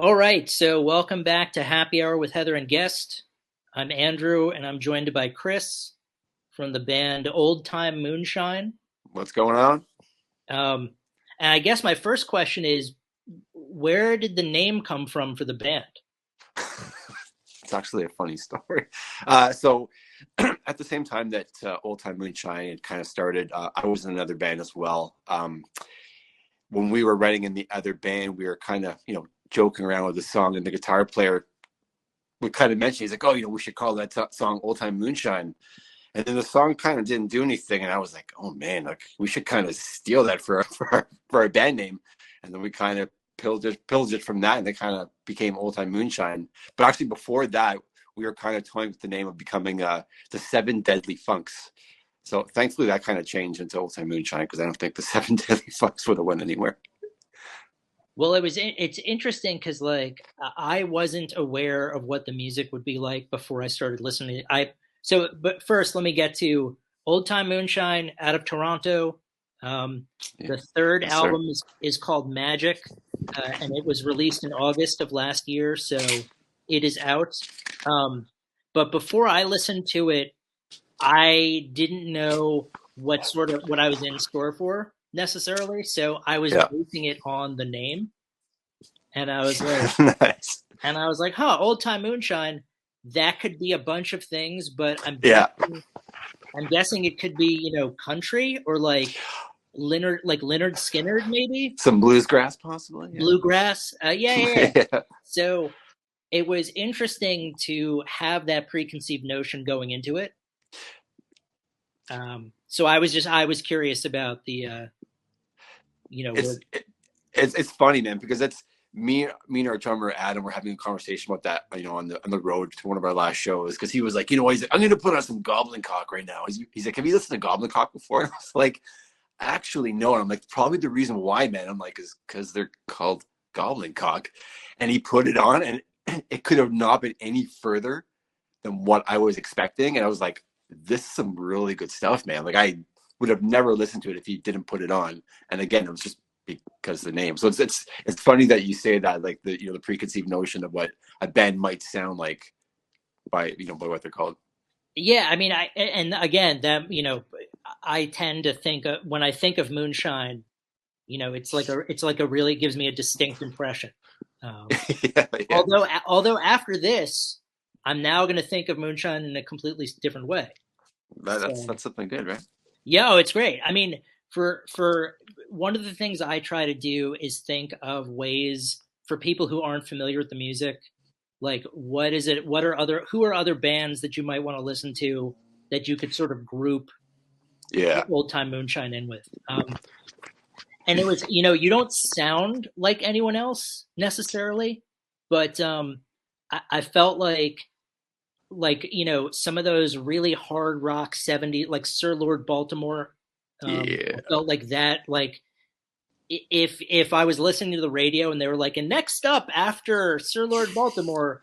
All right, so welcome back to Happy Hour with Heather and Guest. I'm Andrew, and I'm joined by Chris from the band Old Time Moonshine. What's going on? Um, and I guess my first question is, where did the name come from for the band? It's actually a funny story. So, at the same time that Old Time Moonshine had kind of started, I was in another band as well. When we were writing in the other band, we were kind of, joking around with the song, and the guitar player would kind of mention, he's like, "Oh, we should call that song Old Time Moonshine." And then the song kind of didn't do anything, and I was like, "Oh man, like we should kind of steal that for our band name." And then we kind of pillaged from that, and they kind of became Old Time Moonshine. But actually, before that, we were kind of toying with the name of becoming the Seven Deadly Funks. So thankfully, that kind of changed into Old Time Moonshine because I don't think the Seven Deadly Funks would have went anywhere. Well, it's interesting because I wasn't aware of what the music would be like before I started listening. But first let me get to Old Time Moonshine out of Toronto. Yeah. The third Yes, sir. album is called Magic, and it was released in August of last year, so it is out. Um, but before I listened to it, I didn't know what I was in store for necessarily, so I was Yeah. basing it on the name. And I was like, Nice. huh, Old Time Moonshine, that could be a bunch of things, but Yeah. I'm guessing it could be, country or like Leonard Skinner, maybe Some bluesgrass, possibly. Yeah. bluegrass. Yeah, yeah, yeah. Yeah. So it was interesting to have that preconceived notion going into it. So I was curious about where. It's it's funny, man, because it's me and our drummer Adam were having a conversation about that, on the road to one of our last shows, because he was like, he's like, I'm going to put on some Goblin Cock right now. He's like, have you listened to Goblin Cock before? And I was like, actually, no. And I'm like, probably the reason why, man. I'm like, is because they're called Goblin Cock, and he put it on, and it could have not been any further than what I was expecting, and I was like, this is some really good stuff, man. Like I would have never listened to it if he didn't put it on. And again, it was just because of the name. So it's funny that you say that, like the preconceived notion of what a band might sound like by what they're called. Yeah, I mean, and again, I tend to think when I think of moonshine, it's like a really gives me a distinct impression. Um, Yeah, yeah. although after this, I'm now going to think of moonshine in a completely different way. That's So that's something good, right? yeah, oh, it's great. I mean, for one of the things I try to do is think of ways for people who aren't familiar with the music, like what is it? What are other who are other bands that you might want to listen to that you could sort of group Yeah. Old Time Moonshine in with. And it was, you don't sound like anyone else necessarily, but I felt some of those really hard rock 70s, like Sir Lord Baltimore. I Yeah. felt like that, like if I was listening to the radio and they were like, and next up after Sir Lord Baltimore,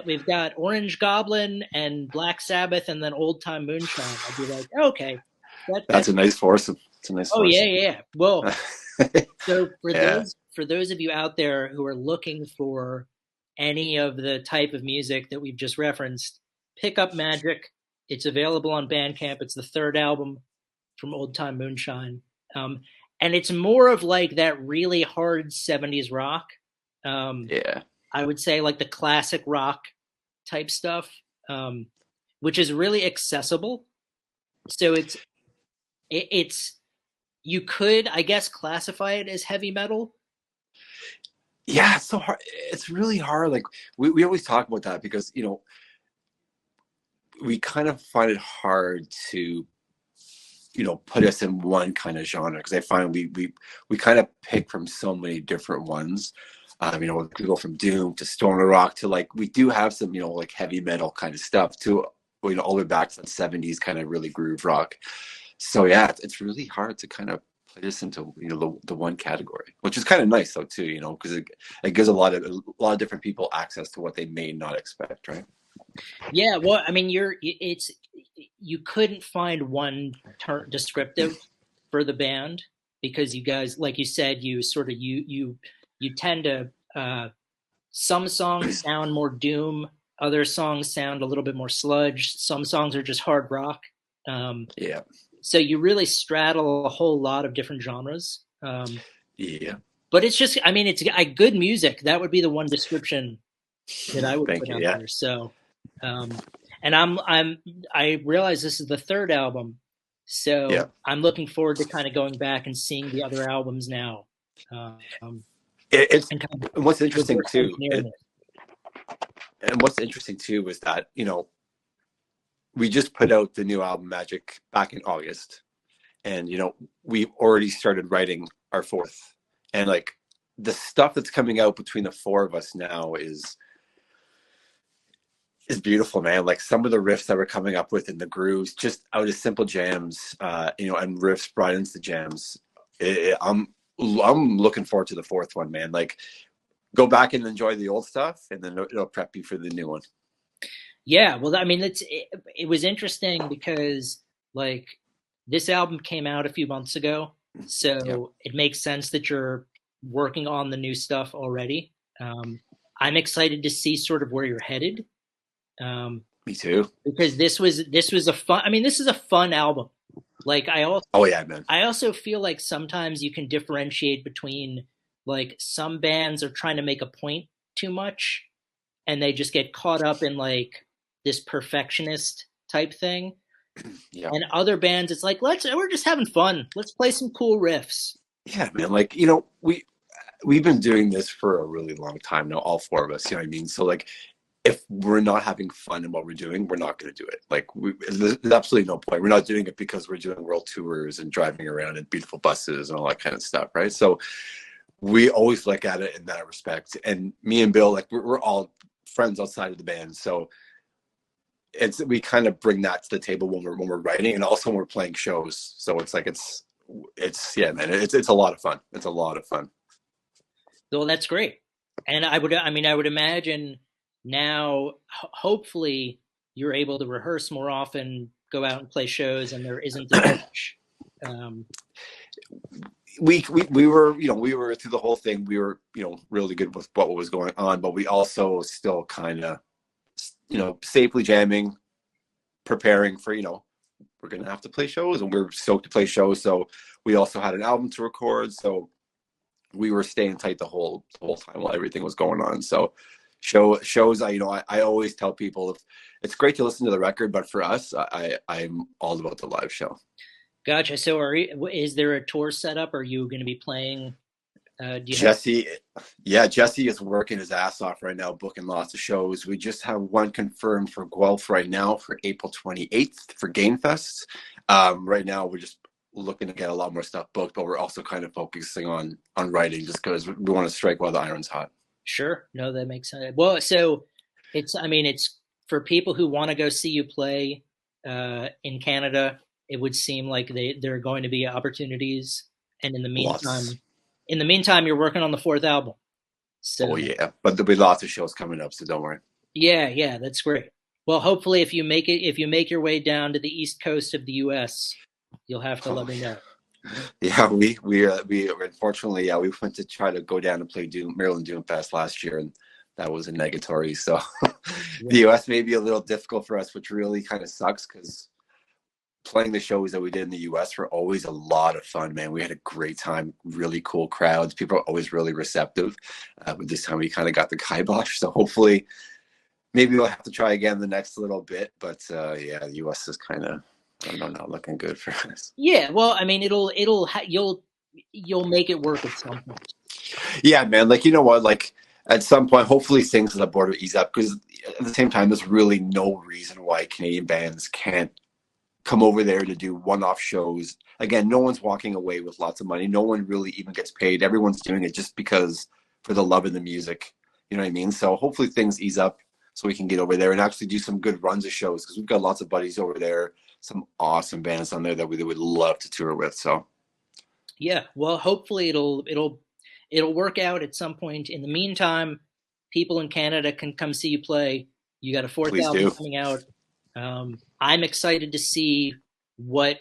we've got Orange Goblin and Black Sabbath and then Old Time Moonshine, I'd be like, okay, That's that's a nice foursome. It's a nice oh yeah, foursome. yeah, yeah. Well, so Yeah. for those of you out there who are looking for any of the type of music that we've just referenced, pick up Magic. It's available on Bandcamp. It's the third album from Old Time Moonshine. Um, and it's more of like that really hard 70s rock. Um, Yeah. I would say like the classic rock type stuff, um, which is really accessible. So it's you could, I guess, classify it as heavy metal. Yeah, it's so hard. It's really hard. Like we always talk about that because we kind of find it hard to put us in one kind of genre, because I find we kind of pick from so many different ones. We could go from doom to stoner rock to, like, we do have some like heavy metal kind of stuff to all the way back to the 70s kind of really groove rock. So yeah, it's really hard to kind of put this into the one category, which is kind of nice though too, because it gives a lot of different people access to what they may not expect, right? Yeah, well, I mean, you couldn't find one descriptive for the band because you guys, like you said, you sort of you tend to Some songs sound more doom, other songs sound a little bit more sludge, some songs are just hard rock. Um, Yeah. so you really straddle a whole lot of different genres. Yeah. But it's just, I mean, it's good music. That would be the one description that I would Thank put you. out Yeah. there. So, and I realize this is the third album, Yeah. so I'm looking forward to kind of going back and seeing the other albums now, um, It's and kind of what's interesting reverse too. engineering it. And what's interesting too is that we just put out the new album Magic back in August, and we've already started writing our fourth, and like the stuff that's coming out between the four of us now is beautiful, man. Like some of the riffs that we're coming up with in the grooves, just out of simple jams, and riffs brought into the jams. I'm looking forward to the fourth one, man. Like go back and enjoy the old stuff, and then it'll prep you for the new one. Yeah, well, I mean, it was interesting because like this album came out a few months ago, Yeah, so it makes sense that you're working on the new stuff already. I'm excited to see sort of where you're headed. Um, me too. because this was a fun, I mean, this is a fun album. Like Oh yeah, man. I also feel like sometimes you can differentiate between like some bands are trying to make a point too much and they just get caught up in like this perfectionist type thing. Yeah, And other bands it's like we're just having fun. Let's play some cool riffs. yeah, man. Like we've been doing this for a really long time now, all four of us. You know what I mean? So like, if we're not having fun in what we're doing, we're not going to do it. Like, there's absolutely no point. We're not doing it because we're doing world tours and driving around in beautiful buses and all that kind of stuff, right? So we always look at it in that respect. And me and Bill, like, we're all friends outside of the band, so we kind of bring that to the table when we're writing, and also when we're playing shows. So it's like it's yeah, man. It's a lot of fun. It's a lot of fun. So that's great. And I would imagine now, hopefully, you're able to rehearse more often, go out and play shows, and there isn't as much. Um, We were we were through the whole thing. We were really good with what was going on, but we also still kind of safely jamming, preparing for we're gonna have to play shows, and we're stoked to play shows. So we also had an album to record, so we were staying tight the whole time while everything was going on. So shows, I always tell people, if it's great to listen to the record, but for us, I'm all about the live show. Gotcha. So, is there a tour set up? Are you going to be playing? Do you have? Jesse, yeah, Jesse is working his ass off right now, booking lots of shows. We just have one confirmed for Guelph right now for April 28th for Gainfest. Right now, we're just looking to get a lot more stuff booked, but we're also kind of focusing on writing just because we want to strike while the iron's hot. Sure. No, that makes sense. Well, so I mean, it's for people who want to go see you play in Canada. It would seem like there are going to be opportunities, and Lots. in the meantime, you're working on the fourth album. Oh So yeah, but there'll be lots of shows coming up, so don't worry. yeah, yeah, that's great. Well, hopefully, if you make your way down to the east coast of the U.S., you'll have to let me know. Yeah, we unfortunately, yeah, we went to try to go down and play Maryland Doom Fest last year, and that was a negatory. So the Yeah, U.S. may be a little difficult for us, which really kind of sucks because playing the shows that we did in the U.S. were always a lot of fun, man. We had a great time, really cool crowds. People are always really receptive. But this time we kind of got the kibosh. So hopefully, maybe we'll have to try again the next little bit. But yeah, the U.S. is kind of, I don't know, not looking good for us. yeah. Well, I mean, you'll make it work at some point. Yeah, man. Like, you know what? Like, at some point, hopefully things at the border ease up because at the same time, there's really no reason why Canadian bands can't come over there to do one-off shows. Again, no one's walking away with lots of money. No one really even gets paid. Everyone's doing it just because for the love of the music. You know what I mean? So hopefully things ease up so we can get over there and actually do some good runs of shows because we've got lots of buddies over there, some awesome bands on there that we would love to tour with. So Yeah. Well, hopefully it'll work out at some point. In the meantime, people in Canada can come see you play. You got a fourth please album do. coming out. I'm excited to see what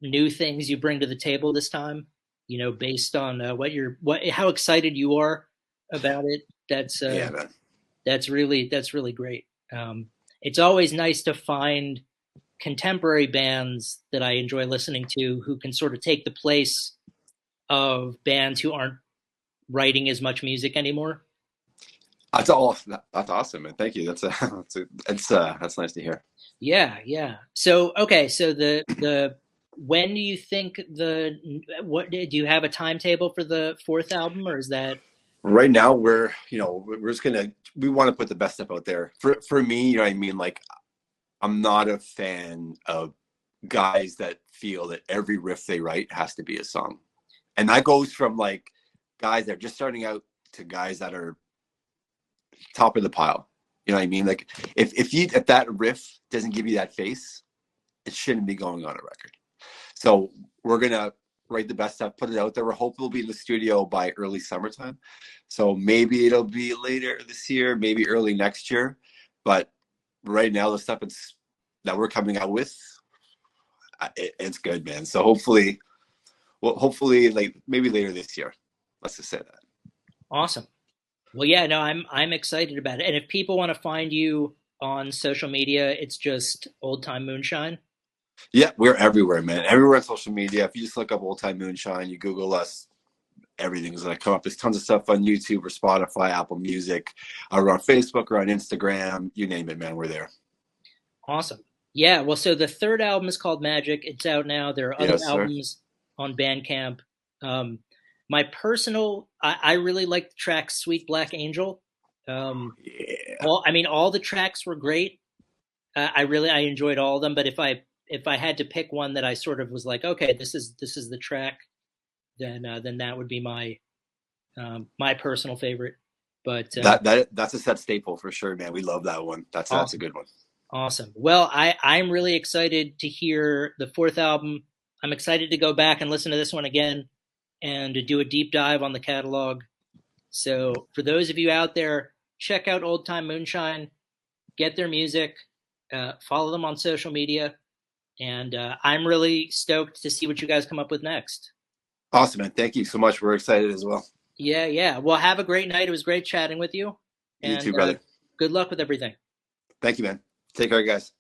new things you bring to the table this time. You know, based on how excited you are about it. That's Yeah, man. that's really great. It's always nice to find contemporary bands that I enjoy listening to who can sort of take the place of bands who aren't writing as much music anymore. That's all. That's awesome, man. Thank you. That's nice to hear. Yeah, yeah. So okay, so the when do you think the what do you have a timetable for the fourth album, or is that Right now, we're just gonna we want to put the best stuff out there. For me, you know what I mean. Like, I'm not a fan of guys that feel that every riff they write has to be a song, and that goes from like guys that are just starting out to guys that are top of the pile. You know what I mean? Like, if that riff doesn't give you that face, it shouldn't be going on a record. So we're gonna write the best stuff, put it out there. We're hoping we'll be in the studio by early summertime. So maybe it'll be later this year, maybe early next year. But right now, the stuff that we're coming out with, it's good, man. So hopefully, like maybe later this year. Let's just say that. awesome? Well, yeah, no, I'm excited about it. And if people want to find you on social media, it's just Old Time Moonshine. Yeah, we're everywhere, man. Everywhere on social media. If you just look up Old Time Moonshine, you Google us, everything's gonna come up. There's tons of stuff on YouTube or Spotify, Apple Music, or on Facebook or on Instagram. You name it, man. We're there. Awesome. Yeah, well, so the third album is called Magic. It's out now. There are other Yes, sir. albums on Bandcamp. Um, I really like the track "Sweet Black Angel." Yeah. I mean, all the tracks were great. I enjoyed all of them. But if I had to pick one that I sort of was like, okay, this is the track, then that would be my personal favorite. But That's a set staple for sure, man. We love that one. That's a awesome. good one. Awesome. Well, I'm really excited to hear the fourth album. I'm excited to go back and listen to this one again and to do a deep dive on the catalog. So, for those of you out there, check out Old Time Moonshine, get their music, follow them on social media, and I'm really stoked to see what you guys come up with next. Awesome, man. Thank you so much. We're excited as well. Yeah, yeah. Well, have a great night. It was great chatting with you, You and too, brother. good luck with everything. Thank you, man. Take care, guys.